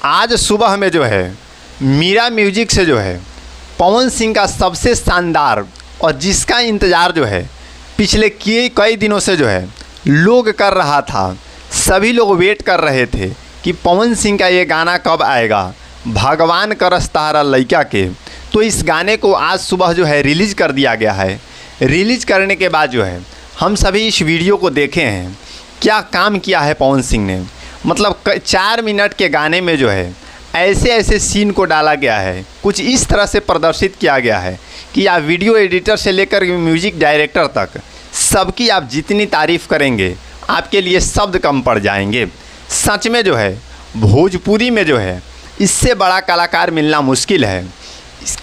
आज सुबह में जो है मीरा म्यूजिक से जो है पवन सिंह का सबसे शानदार और जिसका इंतज़ार जो है पिछले कई दिनों से जो है लोग कर रहा था, सभी लोग वेट कर रहे थे कि पवन सिंह का ये गाना कब आएगा, भगवान करस तारा लइका के। तो इस गाने को आज सुबह जो है रिलीज़ कर दिया गया है। रिलीज़ करने के बाद जो है हम सभी इस वीडियो को देखे हैं, क्या काम किया है पवन सिंह ने। मतलब 4 मिनट के गाने में जो है ऐसे ऐसे सीन को डाला गया है, कुछ इस तरह से प्रदर्शित किया गया है कि आप वीडियो एडिटर से लेकर म्यूज़िक डायरेक्टर तक सबकी आप जितनी तारीफ़ करेंगे आपके लिए शब्द कम पड़ जाएंगे। सच में जो है भोजपुरी में जो है इससे बड़ा कलाकार मिलना मुश्किल है।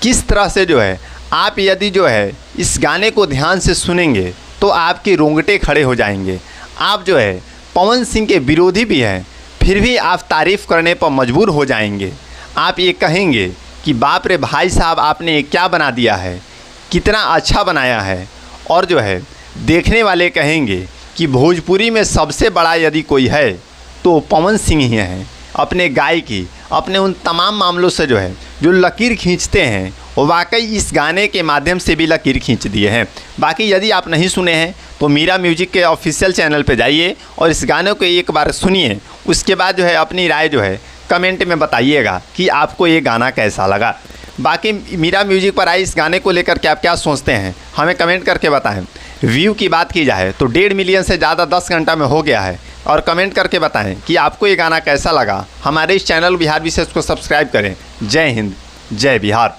किस तरह से जो है आप यदि जो है इस गाने को ध्यान से सुनेंगे तो आपके रोंगटे खड़े हो जाएंगे। आप जो है पवन सिंह के विरोधी भी हैं, फिर भी आप तारीफ़ करने पर मजबूर हो जाएंगे। आप ये कहेंगे कि बाप रे भाई साहब, आपने ये क्या बना दिया है, कितना अच्छा बनाया है। और जो है देखने वाले कहेंगे कि भोजपुरी में सबसे बड़ा यदि कोई है तो पवन सिंह ही हैं। अपने गायकी, अपने उन तमाम मामलों से जो है जो लकीर खींचते हैं, वो वाकई इस गाने के माध्यम से भी लकीर खींच दिए हैं। बाकी यदि आप नहीं सुने हैं तो मीरा म्यूजिक के ऑफिशियल चैनल पे जाइए और इस गाने को एक बार सुनिए। उसके बाद जो है अपनी राय जो है कमेंट में बताइएगा कि आपको ये गाना कैसा लगा। बाकी मीरा म्यूजिक पर आए इस गाने को लेकर के आप क्या सोचते हैं, हमें कमेंट करके बताएं। व्यू की बात की जाए तो 1.5 मिलियन से ज़्यादा 10 घंटा में हो गया है। और कमेंट करके बताएं कि आपको ये गाना कैसा लगा। हमारे इस चैनल बिहार विशेष को सब्सक्राइब करें। जय हिंद, जय बिहार।